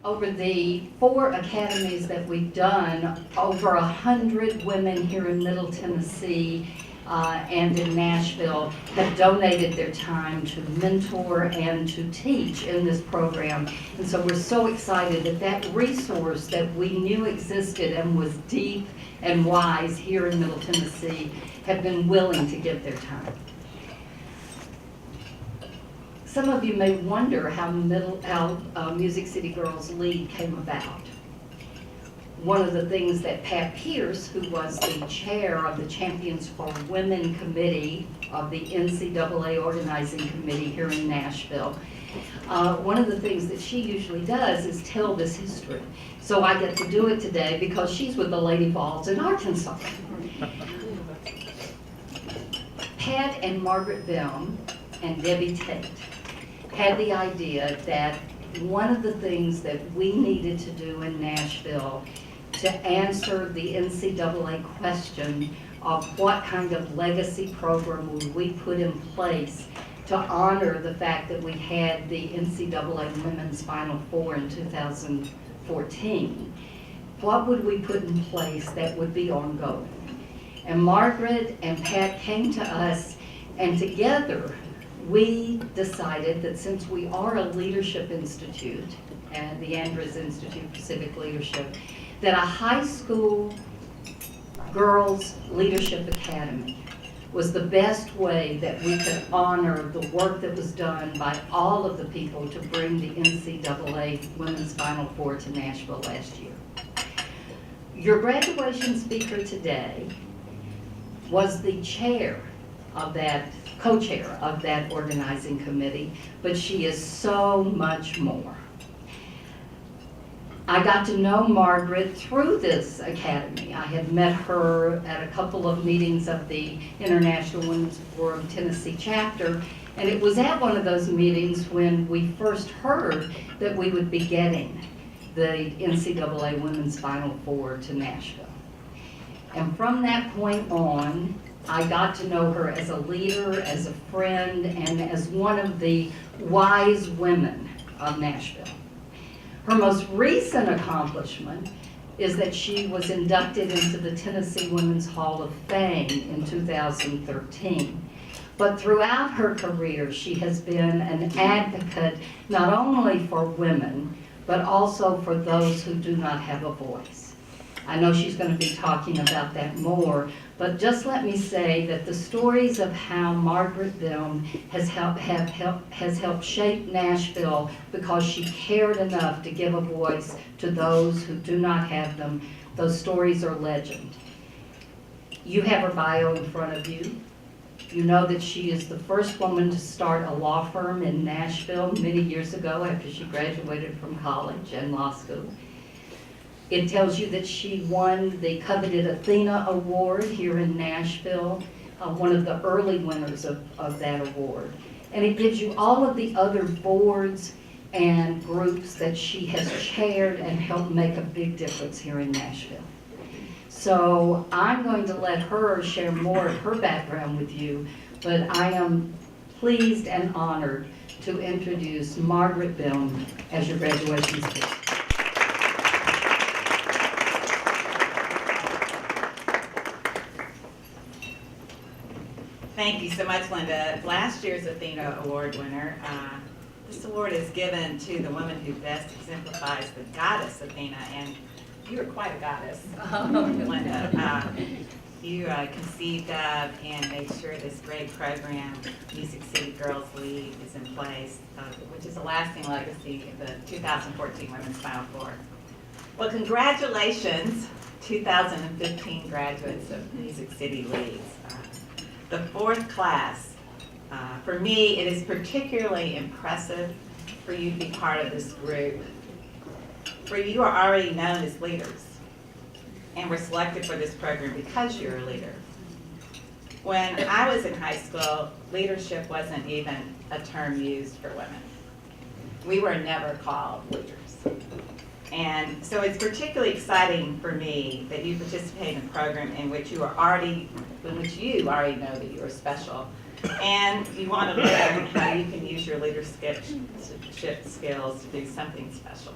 Over the 4 academies that we've done, over 100 women here in Middle Tennessee and in Nashville have donated their time to mentor and to teach in this program. And so we're so excited that that resource that we knew existed and was deep and wise here in Middle Tennessee have been willing to give their time. Some of you may wonder how Music City Girls League came about. One of the things that Pat Pierce, who was the chair of the Champions for Women Committee of the NCAA Organizing Committee here in Nashville, one of the things that she usually does is tell this history. So I get to do it today because she's with the Lady Vols in Arkansas. Pat and Margaret Bell and Debbie Tate had the idea that one of the things that we needed to do in Nashville to answer the NCAA question of what kind of legacy program would we put in place to honor the fact that we had the NCAA Women's Final Four in 2014. What would we put in place that would be ongoing? And Margaret and Pat came to us, and together we decided that since we are a leadership institute, and the Andrews Institute for Civic Leadership, that a high school girls leadership academy was the best way that we could honor the work that was done by all of the people to bring the NCAA Women's Final Four to Nashville last year. Your graduation speaker today was the chair of that, co-chair of that organizing committee, but she is so much more. I got to know Margaret through this academy. I had met her at a couple of meetings of the International Women's Forum Tennessee chapter, and it was at one of those meetings when we first heard that we would be getting the NCAA Women's Final Four to Nashville. And from that point on, I got to know her as a leader, as a friend, and as one of the wise women of Nashville. Her most recent accomplishment is that she was inducted into the Tennessee Women's Hall of Fame in 2013. But throughout her career, she has been an advocate not only for women, but also for those who do not have a voice. I know she's going to be talking about that more, but just let me say that the stories of how Margaret Bell has helped shape Nashville because she cared enough to give a voice to those who do not have them, those stories are legend. You have her bio in front of you. You know that she is the first woman to start a law firm in Nashville many years ago after she graduated from college and law school. It tells you that she won the coveted Athena Award here in Nashville, one of the early winners of that award. And it gives you all of the other boards and groups that she has chaired and helped make a big difference here in Nashville. So I'm going to let her share more of her background with you, but I am pleased and honored to introduce Margaret Bell as your graduation speaker. Thank you so much, Linda. Last year's Athena Award winner, this award is given to the woman who best exemplifies the goddess Athena, and you are quite a goddess, Linda. You conceived of and made sure this great program, Music City Girls League, is in place, which is a lasting legacy of the 2014 Women's Final Four. Well, congratulations, 2015 graduates of Music City Leagues. The fourth class, for me, it is particularly impressive for you to be part of this group, for you are already known as leaders and were selected for this program because you're a leader. When I was in high school, leadership wasn't even a term used for women. We were never called leaders. And so it's particularly exciting for me that you participate in a program in which you already know that you are special. and you want to learn how you can use your leadership skills to do something special.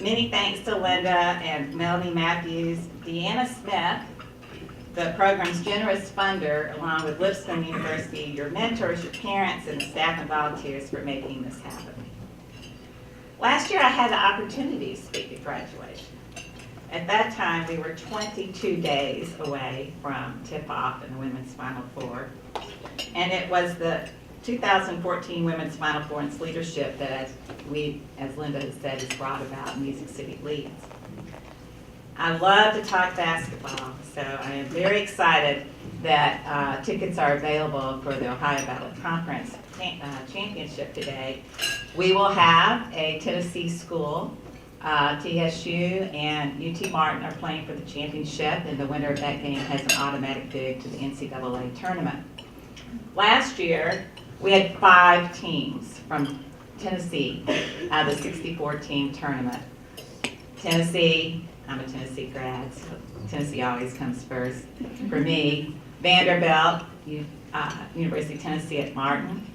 Many thanks to Linda and Melanie Matthews, Deanna Smith, the program's generous funder, along with Lipscomb University, your mentors, your parents, and the staff and volunteers for making this happen. Last year I had the opportunity to speak at graduation. At that time, we were 22 days away from tip-off in the Women's Final Four. And it was the 2014 Women's Final Four in Leadership that, as Linda has said, has brought about Music City Leads. I love to talk basketball, so I am very excited that tickets are available for the Ohio Valley Conference Championship today. We will have a Tennessee school. TSU and UT Martin are playing for the championship, and the winner of that game has an automatic bid to the NCAA tournament. Last year, we had 5 teams from Tennessee out of the 64-team tournament. Tennessee, I'm a Tennessee grad, so Tennessee always comes first. For me, Vanderbilt, University of Tennessee at Martin,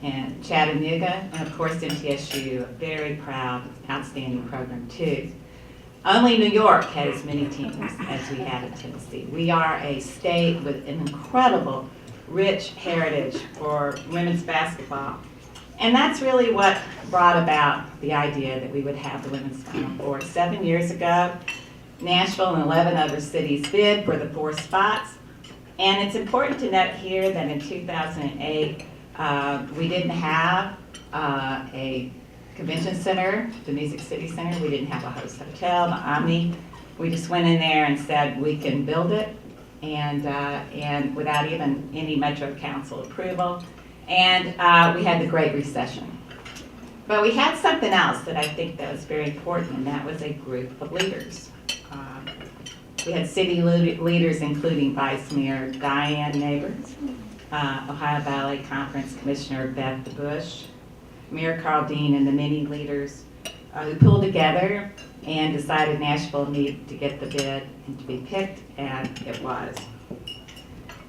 and Chattanooga, and of course MTSU, a very proud, outstanding program too. Only New York had as many teams as we had in Tennessee. We are a state with an incredible, rich heritage for women's basketball. And that's really what brought about the idea that we would have the Women's Final Four. 7 years ago, Nashville and 11 other cities bid for the 4 spots. And it's important to note here that in 2008, we didn't have a convention center, the Music City Center. We didn't have a host hotel, the Omni. We just went in there and said we can build it, and without even any Metro Council approval. And we had the Great Recession. But we had something else that I think that was very important, and that was a group of leaders. We had city leaders, including Vice Mayor Diane Neighbors, Ohio Valley Conference Commissioner Beth Bush, Mayor Carl Dean, and the many leaders who pulled together and decided Nashville needed to get the bid and to be picked, and it was.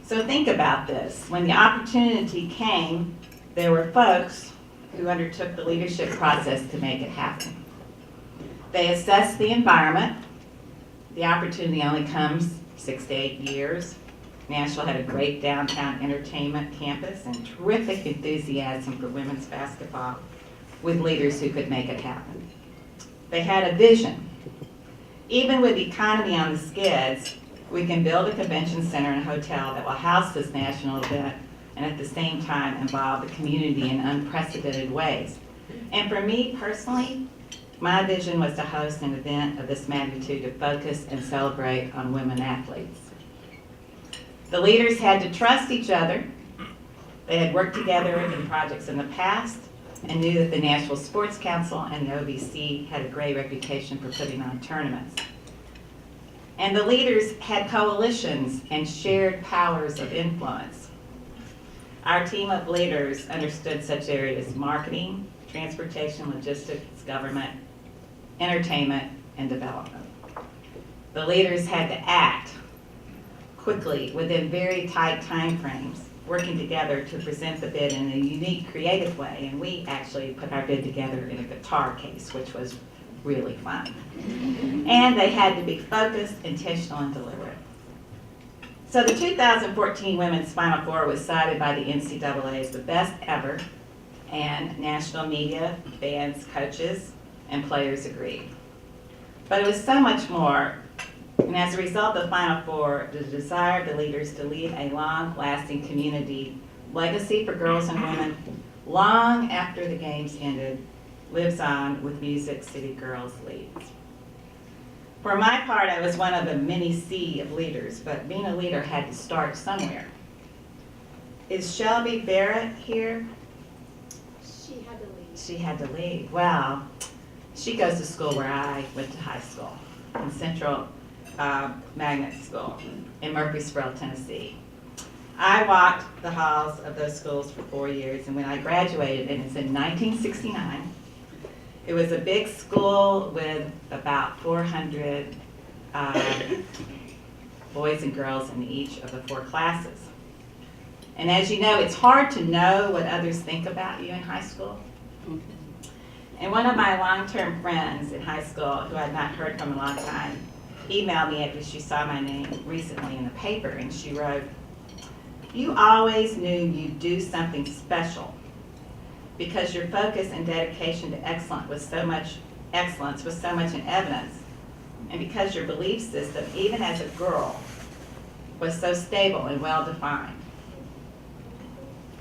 So think about this. When the opportunity came, there were folks who undertook the leadership process to make it happen. They assessed the environment. The opportunity only comes 6 to 8 years. Nashville had a great downtown entertainment campus and terrific enthusiasm for women's basketball with leaders who could make it happen. They had a vision. Even with the economy on the skids, we can build a convention center and hotel that will house this national event and at the same time involve the community in unprecedented ways. And for me personally, my vision was to host an event of this magnitude to focus and celebrate on women athletes. The leaders had to trust each other. They had worked together in projects in the past and knew that the Nashville Sports Council and the OVC had a great reputation for putting on tournaments. And the leaders had coalitions and shared powers of influence. Our team of leaders understood such areas as marketing, transportation, logistics, government, entertainment, and development. The leaders had to act quickly within very tight time frames, working together to present the bid in a unique, creative way. And we actually put our bid together in a guitar case, which was really fun. And they had to be focused, intentional, and deliberate. So the 2014 Women's Final Four was cited by the NCAA as the best ever, and national media, fans, coaches, and players agreed. But it was so much more. And as a result of the Final Four, the desire of the leaders to leave a long-lasting community legacy for girls and women long after the games ended lives on with Music City Girls Leads. For my part, I was one of a mini sea of leaders, but being a leader had to start somewhere. Is Shelby Barrett here? She had to leave. She had to leave. Well, she goes to school where I went to high school, in Central Magnet School in Murfreesboro, Tennessee. I walked the halls of those schools for 4 years, and when I graduated, and it's in 1969, it was a big school with about 400 boys and girls in each of the 4 classes. And as you know, it's hard to know what others think about you in high school. And one of my long-term friends in high school, who I'd not heard from in a long time, emailed me after she saw my name recently in the paper, and she wrote, "You always knew you'd do something special because your focus and dedication to excellence was so much in evidence, and because your belief system, even as a girl, was so stable and well-defined."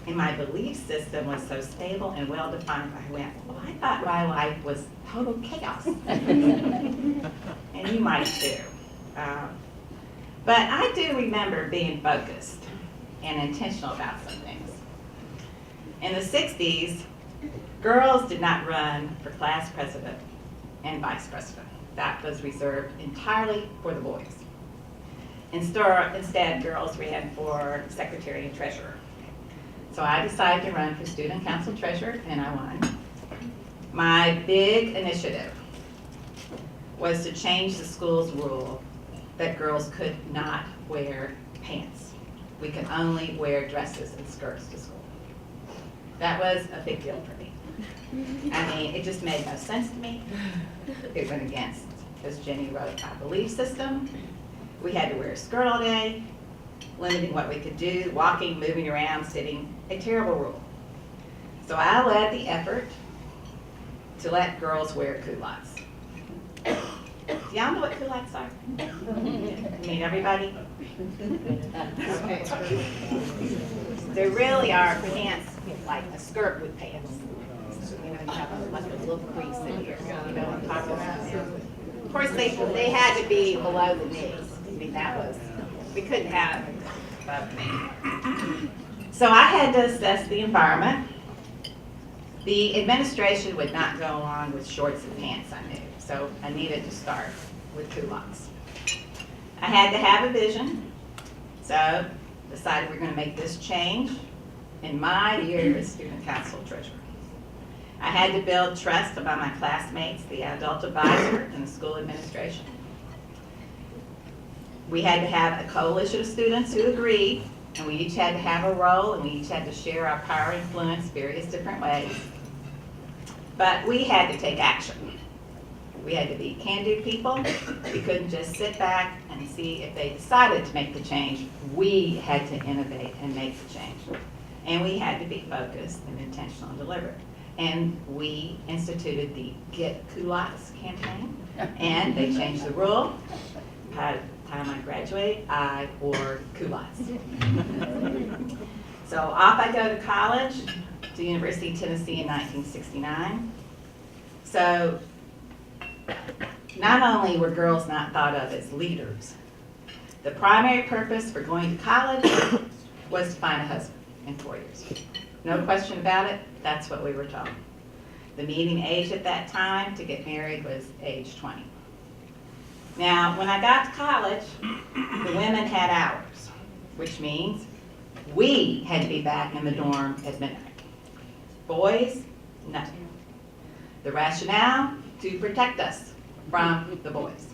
And my belief system was so stable and well-defined, I went, well, I thought my life was total chaos. And you might too. But I do remember being focused and intentional about some things. In the 60s, girls did not run for class president and vice president. That was reserved entirely for the boys. Instead, girls ran for secretary and treasurer. So I decided to run for student council treasurer, and I won. My big initiative was to change the school's rule that girls could not wear pants. We could only wear dresses and skirts to school. That was a big deal for me. I mean, it just made no sense to me. It went against, as Jenny wrote, our belief system. We had to wear a skirt all day, limiting what we could do, walking, moving around, sitting, a terrible rule. So I led the effort to let girls wear culottes. Do y'all know what culottes are? I mean, everybody? Okay. They really are pants, like a skirt with pants. You know, you have like a little crease in here, you know what I'm talking about? Of course, they had to be below the knees. I mean, that was, we couldn't have above the knee. So I had to assess the environment. The administration would not go along with shorts and pants, I knew, so I needed to start with culottes. I had to have a vision, so decided we're going to make this change in my year as student council treasurer. I had to build trust among my classmates, the adult advisor, and the school administration. We had to have a coalition of students who agreed, and we each had to have a role, and we each had to share our power and influence various different ways. But we had to take action. We had to be can-do people. We couldn't just sit back and see if they decided to make the change. We had to innovate and make the change. And we had to be focused and intentional and deliberate. And we instituted the Get Culottes campaign, and they changed the rule. By the time I graduated, I wore culottes. So off I go to college, to University of Tennessee in 1969. So not only were girls not thought of as leaders, the primary purpose for going to college was to find a husband in 4 years. No question about it, that's what we were told. The median age at that time to get married was age 20. Now, when I got to college, the women had hours, which means we had to be back in the dorm at midnight. Boys, nothing. The rationale, to protect us from the boys.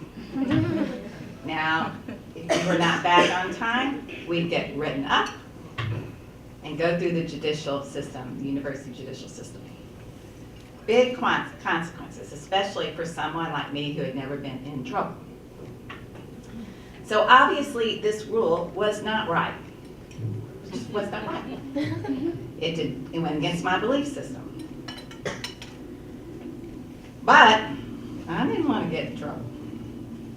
Now, if we were not back on time, we'd get written up and go through the judicial system, the university judicial system. Big consequences, especially for someone like me who had never been in trouble. So obviously, this rule was not right. It just was not right. It went against my belief system. But I didn't want to get in trouble.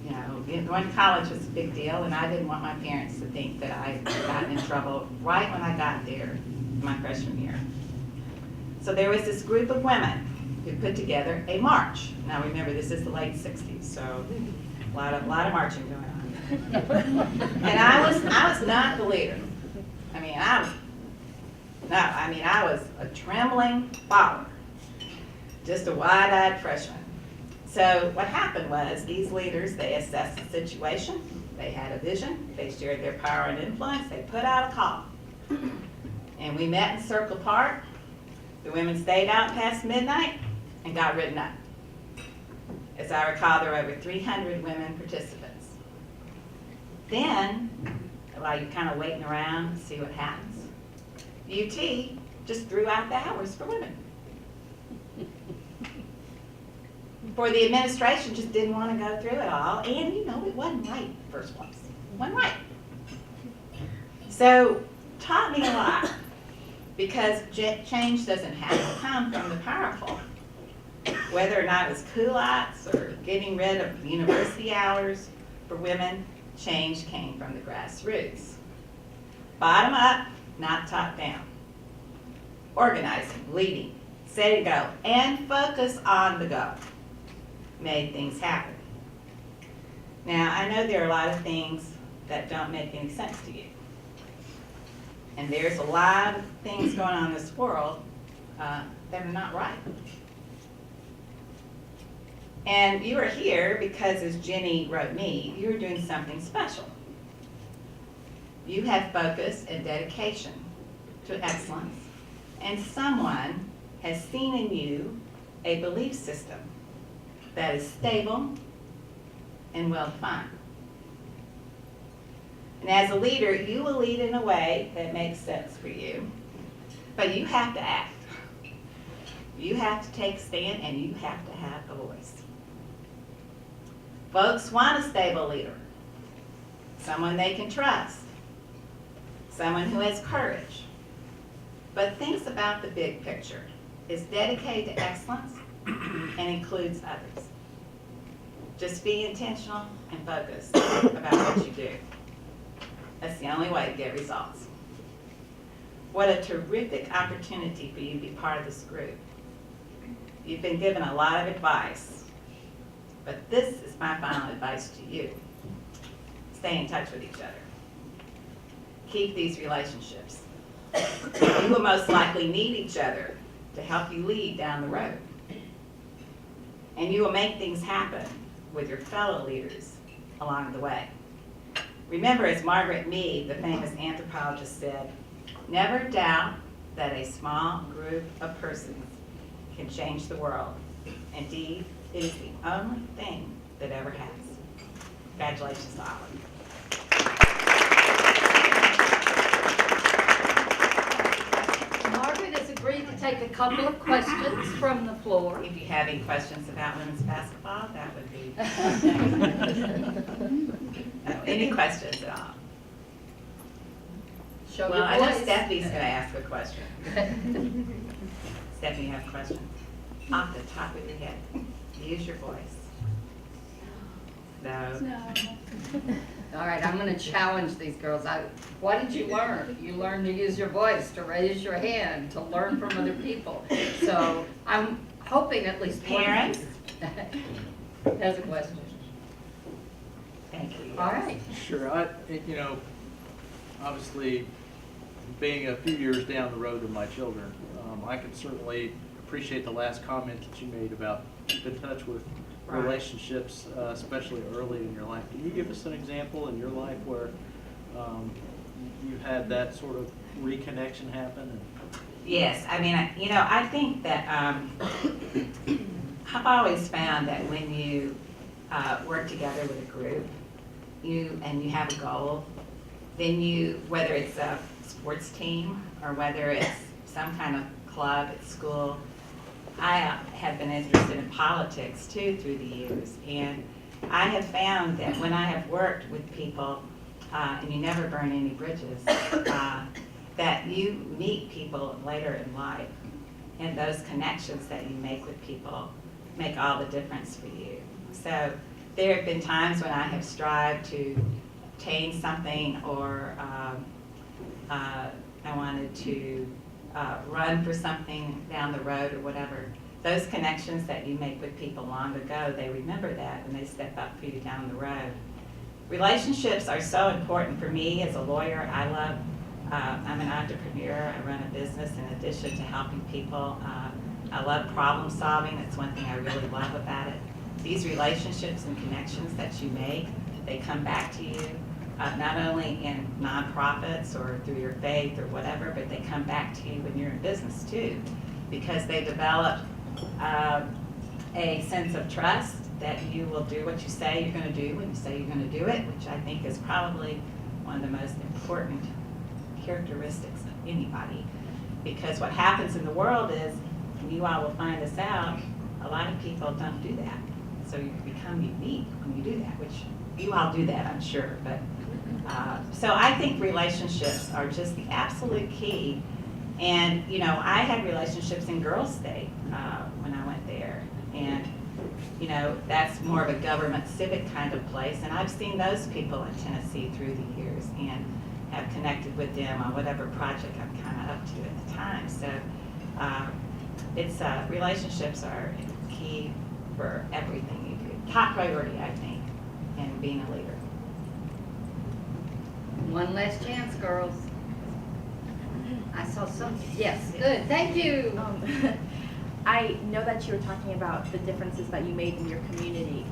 You know, going to college was a big deal, and I didn't want my parents to think that I had gotten in trouble right when I got there, my freshman year. So there was this group of women who put together a march. Now remember, this is the late 60s, so a lot of marching going on. And I was not the leader. I was a trembling follower, just a wide-eyed freshman. So what happened was these leaders, they assessed the situation, they had a vision, they shared their power and influence, they put out a call. And we met in Circle Park. The women stayed out past midnight and got written up. As I recall, there were over 300 women participants. Then, while you're kind of waiting around to see what happens, UT just threw out the hours for women. For the administration just didn't want to go through it all, and you know, it wasn't right in the first place. It wasn't right. So, taught me a lot, because change doesn't have to come from the powerful. Whether or not it was culottes or getting rid of university hours for women, change came from the grassroots. Bottom up, not top down. Organizing, leading, say to go, and focus on the go made things happen. Now, I know there are a lot of things that don't make any sense to you. And there's a lot of things going on in this world that are not right. And you are here because, as Jenny wrote me, you're doing something special. You have focus and dedication to excellence, and someone has seen in you a belief system that is stable and well-defined. And as a leader, you will lead in a way that makes sense for you, but you have to act. You have to take a stand, and you have to have a voice. Folks want a stable leader, someone they can trust, someone who has courage, but thinks about the big picture, is dedicated to excellence, and includes others. Just be intentional and focused about what you do. That's the only way to get results. What a terrific opportunity for you to be part of this group. You've been given a lot of advice, but this is my final advice to you. Stay in touch with each other. Keep these relationships. You will most likely need each other to help you lead down the road. And you will make things happen with your fellow leaders along the way. Remember, as Margaret Mead, the famous anthropologist, said, never doubt that a small group of persons can change the world. Indeed, it is the only thing that ever has. Congratulations to all of you. Margaret has agreed to take a couple of questions from the floor. If you have any questions about women's basketball, that would be. Any questions at all? Show Well, your I know voice. Stephanie's going to ask a question. Stephanie, you have a question? Off the top of your head. Use your voice. No. All right, I'm going to challenge these girls. What did you learn? You learned to use your voice, to raise your hand, to learn from other people. So I'm hoping at least one Parents? has a question. Thank you. All right. Sure. Obviously, being a few years down the road with my children, I can certainly appreciate the last comment that you made about keep in touch with Right. relationships, especially early in your life. Can you give us an example in your life where you had that sort of reconnection happen? Yes, I mean, I think that I've always found that when you work together with a group, you have a goal, then whether it's a sports team or whether it's some kind of club at school, I have been interested in politics too through the years, and I have found that when I have worked with people, and you never burn any bridges, that you meet people later in life, and those connections that you make with people make all the difference for you. So there have been times when I have strived to obtain something, or I wanted to run for something down the road or whatever. Those connections that you make with people long ago, they remember that when they step up for you down the road. Relationships are so important for me as a lawyer. I'm an entrepreneur. I run a business in addition to helping people. I love problem solving. That's one thing I really love about it. These relationships and connections that you make, they come back to you. Not only in nonprofits or through your faith or whatever, but they come back to you when you're in business too, because they develop a sense of trust that you will do what you say you're going to do when you say you're going to do it, which I think is probably one of the most important characteristics of anybody. Because what happens in the world is, and you all will find this out, a lot of people don't do that. So you become unique when you do that, which you all do that, I'm sure. But so I think relationships are just the absolute key. And, you know, I had relationships in Girls State when I went there. And, you know, that's more of a government civic kind of place. And I've seen those people in Tennessee through the years and have connected with them on whatever project I'm kind of up to at the time. So it's relationships are key for everything you do. Top priority, I think, in being a leader. One last chance, girls. I saw something. Yes, good. Thank you. I know that you were talking about the differences that you made in your community.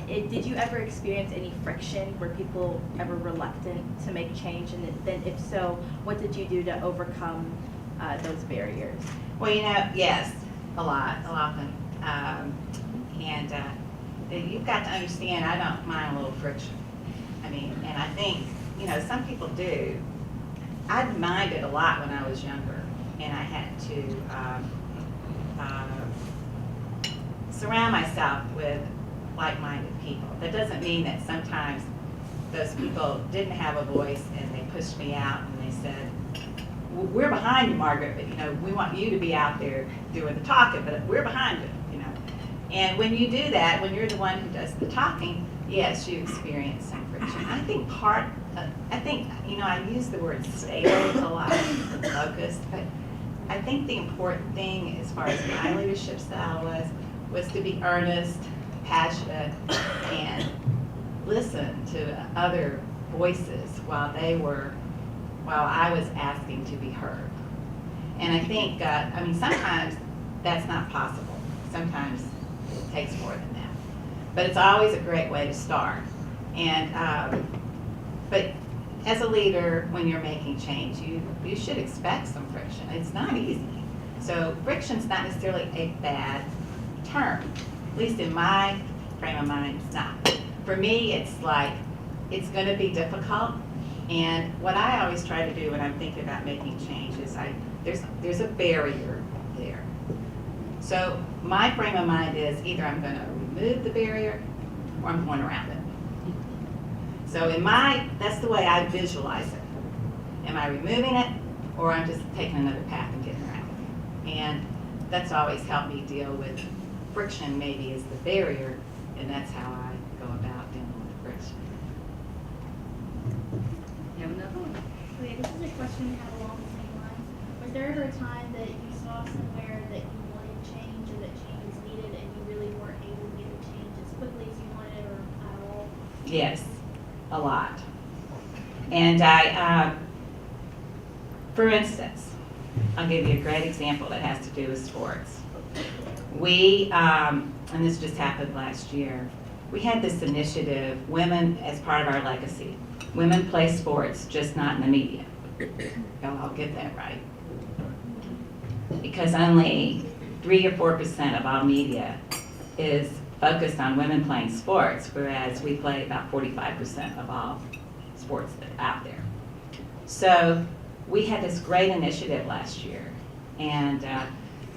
Did you ever experience any friction? Were people ever reluctant to make change? And then if so, what did you do to overcome those barriers? Well, you know, yes, a lot, often. And you've got to understand, I don't mind a little friction. I mean, and I think, you know, some people do. I minded a lot when I was younger, and I had to surround myself with like-minded people. That doesn't mean that sometimes those people didn't have a voice and they pushed me out and they said, we're behind you, Margaret, but you know, we want you to be out there doing the talking, but we're behind you, you know. And when you do that, when you're the one who does the talking, yes, you experience some friction. I think you know, I use the word stable a lot, focused, but I think the important thing as far as my leadership style was to be earnest, passionate, and listen to other voices while I was asking to be heard. And I think, I mean, sometimes that's not possible. Sometimes it takes more than that. But it's always a great way to start. And, but as a leader, when you're making change, you should expect some friction. It's not easy. So friction's not necessarily a bad term. At least in my frame of mind, it's not. For me, it's like, it's gonna be difficult. And what I always try to do when I'm thinking about making change is there's a barrier there. So my frame of mind is either I'm gonna remove the barrier or I'm going around it. So that's the way I visualize it. Am I removing it or I'm just taking another path and getting around it? And that's always helped me deal with friction maybe is the barrier, and that's how I go about dealing with friction. You have another one? Okay, this is a question kind of along the same lines. Was there ever a time that you saw somewhere that you wanted change or that change was needed and you really weren't able to get the change as quickly as you wanted or at all? Yes, a lot. And for instance, I'll give you a great example that has to do with sports. We, and this just happened last year, we had this initiative, Women as part of our legacy. Women play sports, just not in the media. I'll get that right. Because only 3 or 4% of all media is focused on women playing sports, whereas we play about 45% of all sports that are out there. So we had this great initiative last year, and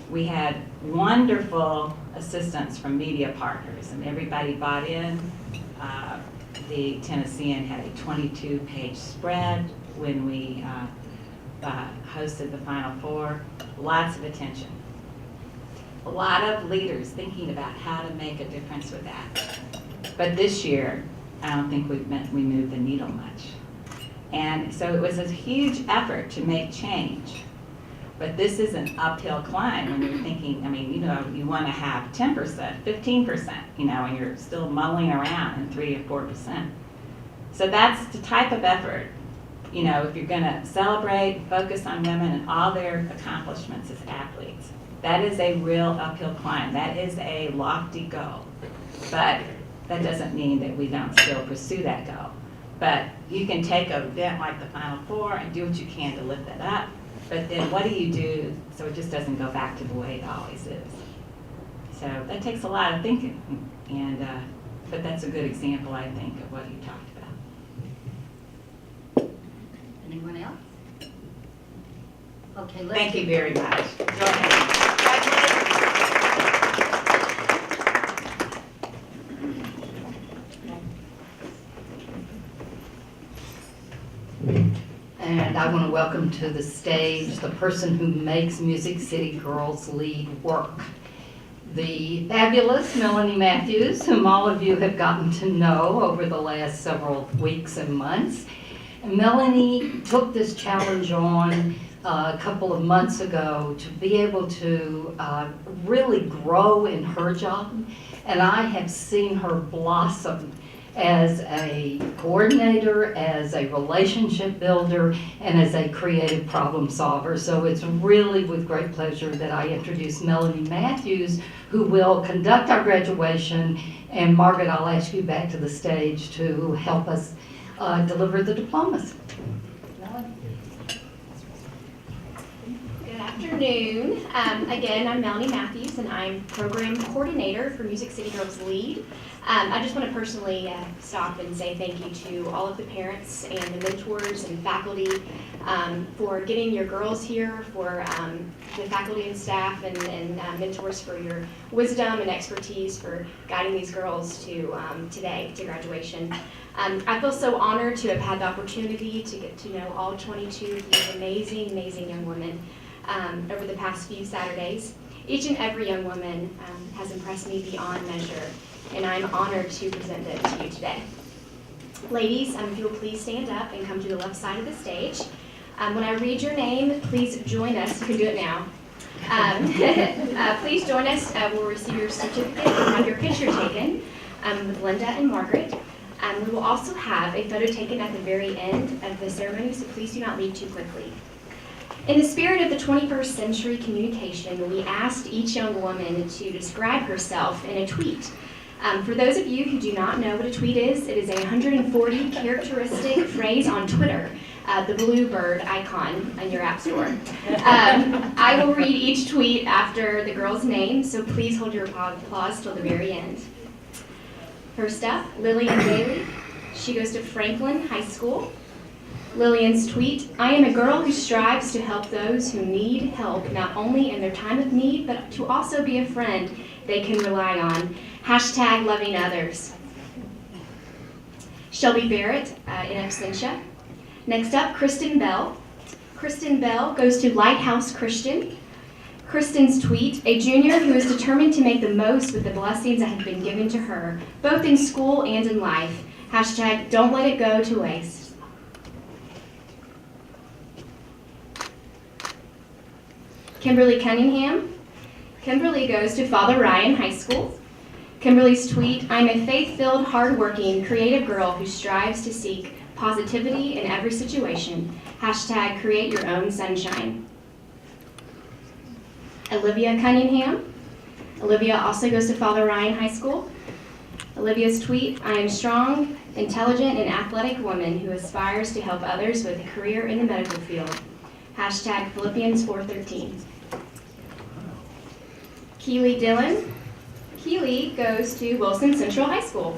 we had wonderful assistance from media partners, and everybody bought in. The Tennessean had a 22-page spread when we hosted the Final Four. Lots of attention. A lot of leaders thinking about how to make a difference with that. But this year, I don't think we moved the needle much. And so it was a huge effort to make change. But this is an uphill climb when you're thinking, I mean, you know, you want to have 10%, 15%, you know, and you're still mulling around in 3 or 4%. So that's the type of effort, you know, if you're going to celebrate, focus on women and all their accomplishments as athletes. That is a real uphill climb. That is a lofty goal. But that doesn't mean that we don't still pursue that goal. But you can take an event like the Final Four and do what you can to lift that up. But then what do you do so it just doesn't go back to the way it always is? So that takes a lot of thinking. And but that's a good example, I think, of what you talked about. Anyone else? Okay, let's Thank you get very much. Go ahead. And I want to welcome to the stage the person who makes Music City Girls Lead work. The fabulous Melanie Matthews, whom all of you have gotten to know over the last several weeks and months. And Melanie took this challenge on a couple of months ago to be able to really grow in her job. And I have seen her blossom as a coordinator, as a relationship builder, and as a creative problem solver. So it's really with great pleasure that I introduce Melanie Matthews, who will conduct our graduation. And Margaret, I'll ask you back to the stage to help us deliver the diplomas. Melanie. Good afternoon. Again, I'm Melanie Matthews, and I'm Program Coordinator for Music City Girls Lead. I just want to personally stop and say thank you to all of the parents and the mentors and faculty for getting your girls here, for the faculty and staff and mentors for your wisdom and expertise for guiding these girls to today, to graduation. I feel so honored to have had the opportunity to get to know all 22 of these amazing, amazing young women over the past few Saturdays. Each and every young woman has impressed me beyond measure, and I'm honored to present them to you today. Ladies, if you will please stand up and come to the left side of the stage. When I read your name, please join us. You can do it now. Please join us. We'll receive your certificate and have your picture taken with Linda and Margaret. We will also have a photo taken at the very end of the ceremony, so please do not leave too quickly. In the spirit of the 21st century communication, we asked each young woman to describe herself in a tweet. For those of you who do not know what a tweet is, it is a 140 characteristic phrase on Twitter, the blue bird icon on your app store. I will read each tweet after the girl's name, so please hold your applause till the very end. First up, Lillian Bailey. She goes to Franklin High School. Lillian's tweet, I am a girl who strives to help those who need help, not only in their time of need, but to also be a friend they can rely on. Hashtag loving others. Shelby Barrett in absentia. Next up, Kristen Bell. Kristen Bell goes to Lighthouse Christian. Kristen's tweet, a junior who is determined to make the most with the blessings that have been given to her, both in school and in life. Hashtag don't let it go to waste. Kimberly Cunningham. Kimberly goes to Father Ryan High School. Kimberly's tweet, I'm a faith-filled, hard-working, creative girl who strives to seek positivity in every situation. Hashtag create your own sunshine. Olivia Cunningham. Olivia also goes to Father Ryan High School. Olivia's tweet, I am strong, intelligent, and athletic woman who aspires to help others with a career in the medical field. Hashtag Philippians 4:13. Keely Dillon. Keely goes to Wilson Central High School.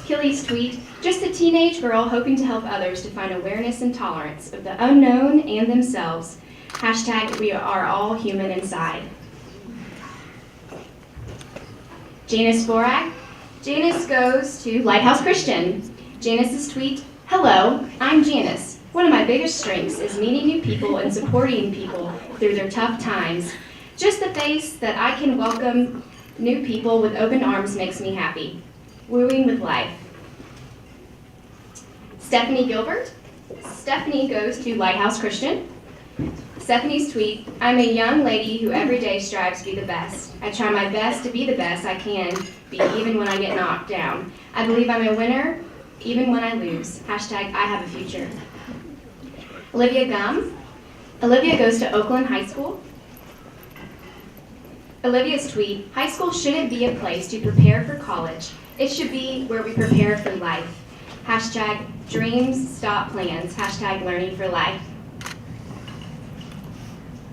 Keely's tweet, just a teenage girl hoping to help others to find awareness and tolerance of the unknown and themselves. Hashtag we are all human inside. Janice Borak. Janice goes to Lighthouse Christian. Janice's tweet, hello, I'm Janice. One of my biggest strengths is meeting new people and supporting people through their tough times. Just the face that I can welcome new people with open arms makes me happy. Wooing with life. Stephanie Gilbert. Stephanie goes to Lighthouse Christian. Stephanie's tweet, I'm a young lady who every day strives to be the best. I try my best to be the best I can be even when I get knocked down. I believe I'm a winner even when I lose. Hashtag I have a future. Olivia Gum. Olivia goes to Oakland High School. Olivia's tweet, high school shouldn't be a place to prepare for college. It should be where we prepare for life. Hashtag dreams stop plans. Hashtag learning for life.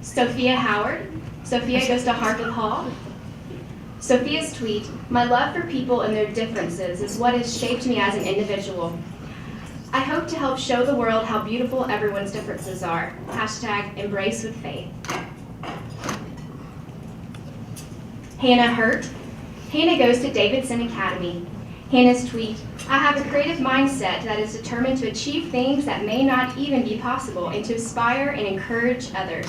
Sophia Howard. Sophia goes to Harpeth Hall. Sophia's tweet, my love for people and their differences is what has shaped me as an individual. I hope to help show the world how beautiful everyone's differences are. Hashtag embrace with faith. Hannah Hurt. Hannah goes to Davidson Academy. Hannah's tweet, I have a creative mindset that is determined to achieve things that may not even be possible and to inspire and encourage others.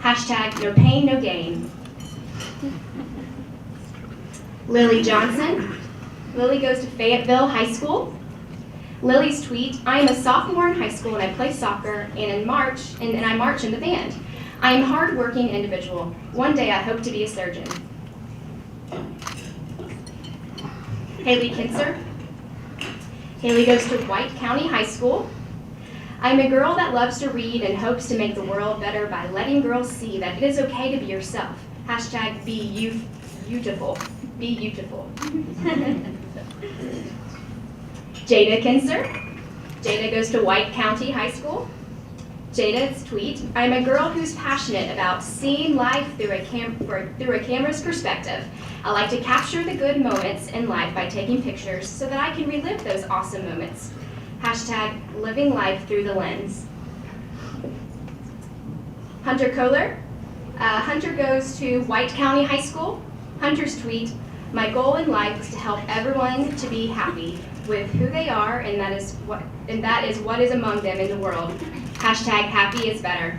Hashtag no pain, no gain. Lily Johnson. Lily goes to Fayetteville High School. Lily's tweet, I am a sophomore in high school and I play soccer and I march in the band. I am a hard-working individual. One day I hope to be a surgeon. Haley Kinzer. Haley goes to White County High School. I'm a girl that loves to read and hopes to make the world better by letting girls see that it is okay to be yourself. Hashtag be beautiful. Be beautiful. Jada Kinzer. Jada goes to White County High School. Jada's tweet, I'm a girl who's passionate about seeing life through a camera's perspective. I like to capture the good moments in life by taking pictures so that I can relive those awesome moments. Hashtag living life through the lens. Hunter Kohler. Hunter goes to White County High School. Hunter's tweet, my goal in life is to help everyone to be happy with who they are, and that is what is among them in the world. Hashtag happy is better.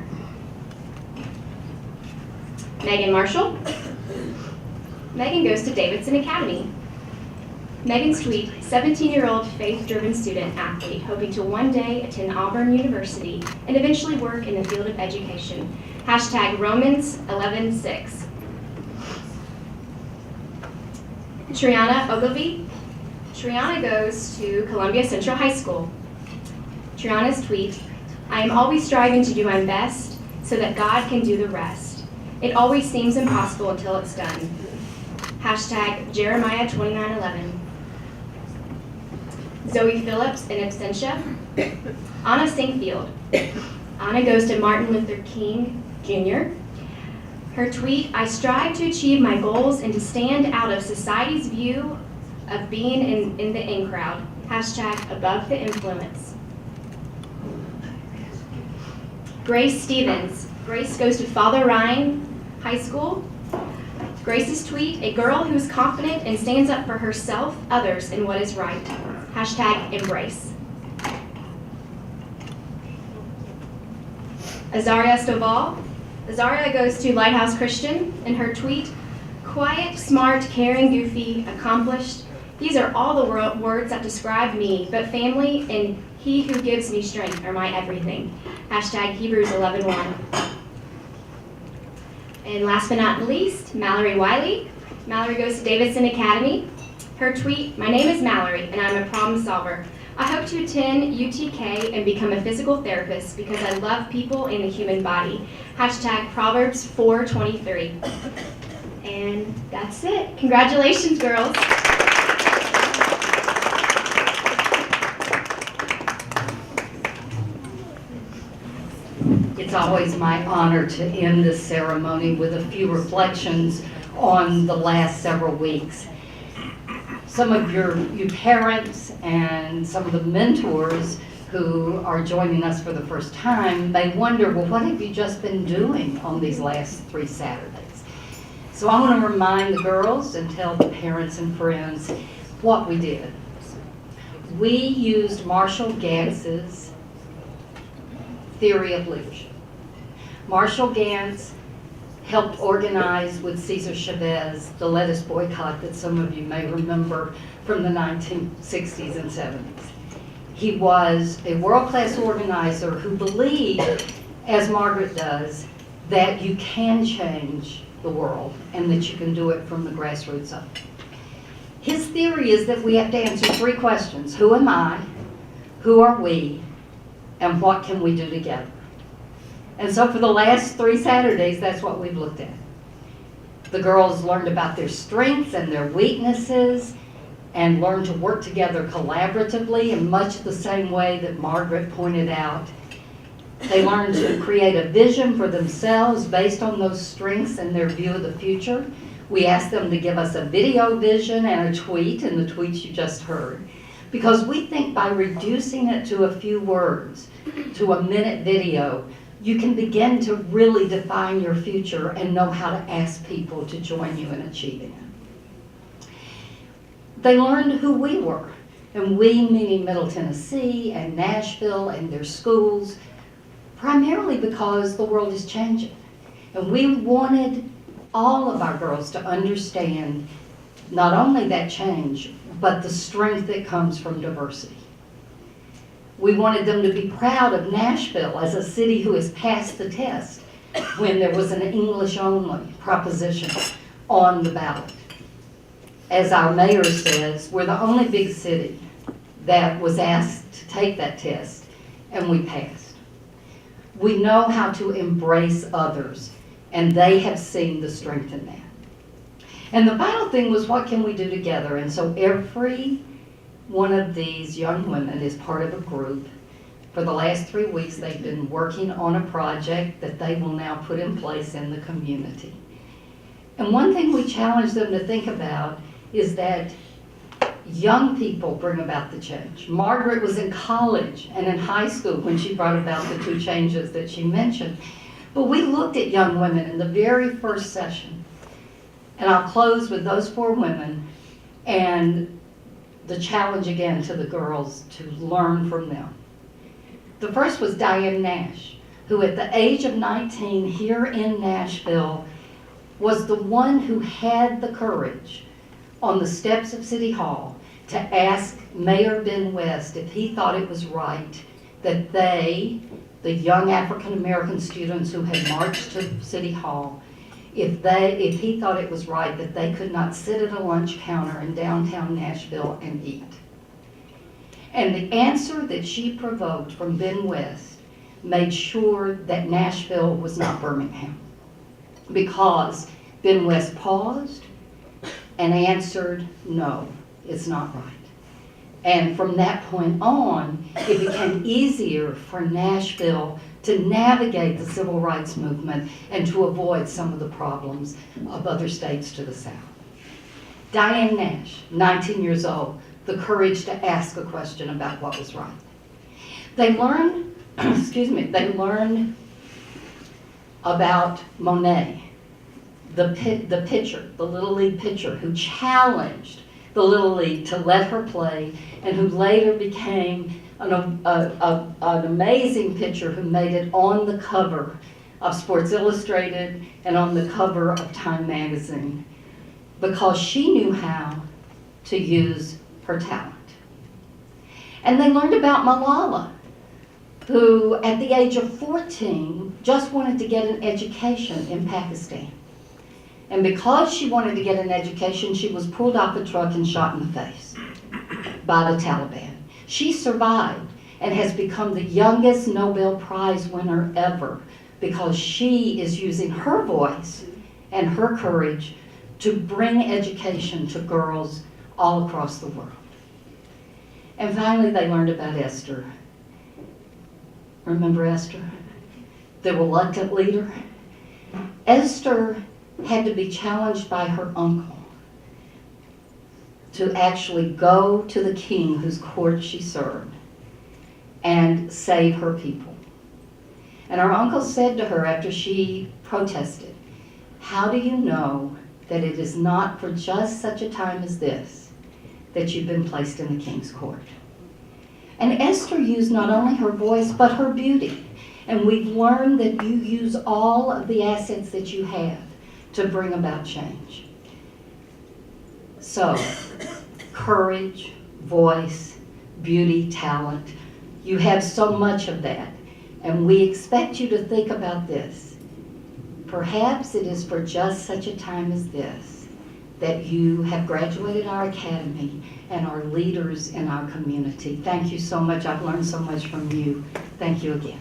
Megan Marshall. Megan goes to Davidson Academy. Megan's tweet, 17-year-old faith-driven student athlete hoping to one day attend Auburn University and eventually work in the field of education. Hashtag Romans 11:6. Triana Ogilvie. Triana goes to Columbia Central High School. Triana's tweet, I am always striving to do my best so that God can do the rest. It always seems impossible until it's done. Hashtag Jeremiah 29:11. Zoe Phillips in absentia. Anna Singfield. Anna goes to Martin Luther King Jr. Her tweet, I strive to achieve my goals and to stand out of society's view of being in the in crowd. Hashtag above the influence. Grace Stevens. Grace goes to Father Ryan High School. Grace's tweet, a girl who's confident and stands up for herself, others, and what is right. Hashtag embrace. Azaria Stovall. Azaria goes to Lighthouse Christian, and her tweet, quiet, smart, caring, goofy, accomplished. These are all the words that describe me, but family and he who gives me strength are my everything. Hashtag Hebrews 11:1. And last but not least, Mallory Wiley. Mallory goes to Davidson Academy. Her tweet, my name is Mallory and I'm a problem solver. I hope to attend UTK and become a physical therapist because I love people and the human body. Hashtag Proverbs 4:23. And that's it. Congratulations, girls. It's always my honor to end this ceremony with a few reflections on the last several weeks. Some of you parents and some of the mentors who are joining us for the first time, they wonder, well, what have you just been doing on these last 3 Saturdays? So I want to remind the girls and tell the parents and friends what we did. We used Marshall Gantz's theory of leadership. Marshall Gantz helped organize with Cesar Chavez the lettuce boycott that some of you may remember from the 1960s and 70s. He was a world-class organizer who believed, as Margaret does, that you can change the world and that you can do it from the grassroots up. His theory is that we have to answer 3 questions. Who am I? Who are we? And what can we do together? And so for the last 3 Saturdays, that's what we've looked at. The girls learned about their strengths and their weaknesses and learned to work together collaboratively in much the same way that Margaret pointed out. They learned to create a vision for themselves based on those strengths and their view of the future. We asked them to give us a video vision and a tweet, and the tweets you just heard. Because we think by reducing it to a few words, to a minute video, you can begin to really define your future and know how to ask people to join you in achieving it. They learned who we were, and we meaning Middle Tennessee and Nashville and their schools, primarily because the world is changing. And we wanted all of our girls to understand not only that change, but the strength that comes from diversity. We wanted them to be proud of Nashville as a city who has passed the test when there was an English-only proposition on the ballot. As our mayor says, we're the only big city that was asked to take that test, and we passed. We know how to embrace others, and they have seen the strength in that. And the final thing was, what can we do together? And so every one of these young women is part of a group. For the last 3 weeks, they've been working on a project that they will now put in place in the community. And one thing we challenge them to think about is that young people bring about the change. Margaret was in college and in high school when she brought about the 2 changes that she mentioned. But we looked at young women in the very first session. And I'll close with those 4 women and the challenge again to the girls to learn from them. The first was Diane Nash, who at the age of 19 here in Nashville was the one who had the courage on the steps of City Hall to ask Mayor Ben West if he thought it was right that they, the young African American students who had marched to City Hall, if he thought it was right that they could not sit at a lunch counter in downtown Nashville and eat. And the answer that she provoked from Ben West made sure that Nashville was not Birmingham, because Ben West paused and answered, no, it's not right. And from that point on, it became easier for Nashville to navigate the civil rights movement and to avoid some of the problems of other states to the south. Diane Nash, 19 years old, the courage to ask a question about what was right. They learned, they learned about Monet, the pitcher, the Little League pitcher who challenged the Little League to let her play, and who later became an amazing pitcher who made it on the cover of Sports Illustrated and on the cover of Time magazine, because she knew how to use her talent. And they learned about Malala, who at the age of 14 just wanted to get an education in Pakistan. And because she wanted to get an education, she was pulled off a truck and shot in the face by the Taliban. She survived and has become the youngest Nobel Prize winner ever, because she is using her voice and her courage to bring education to girls all across the world. And finally, they learned about Esther. Remember Esther, the reluctant leader? Esther had to be challenged by her uncle to actually go to the king whose court she served and save her people. And her uncle said to her after she protested, "How do you know that it is not for just such a time as this that you've been placed in the king's court?" And Esther used not only her voice, but her beauty. And we've learned that you use all of the assets that you have to bring about change. So, courage, voice, beauty, talent, you have so much of that. And we expect you to think about this. Perhaps it is for just such a time as this that you have graduated our academy and are leaders in our community. Thank you so much. I've learned so much from you. Thank you again.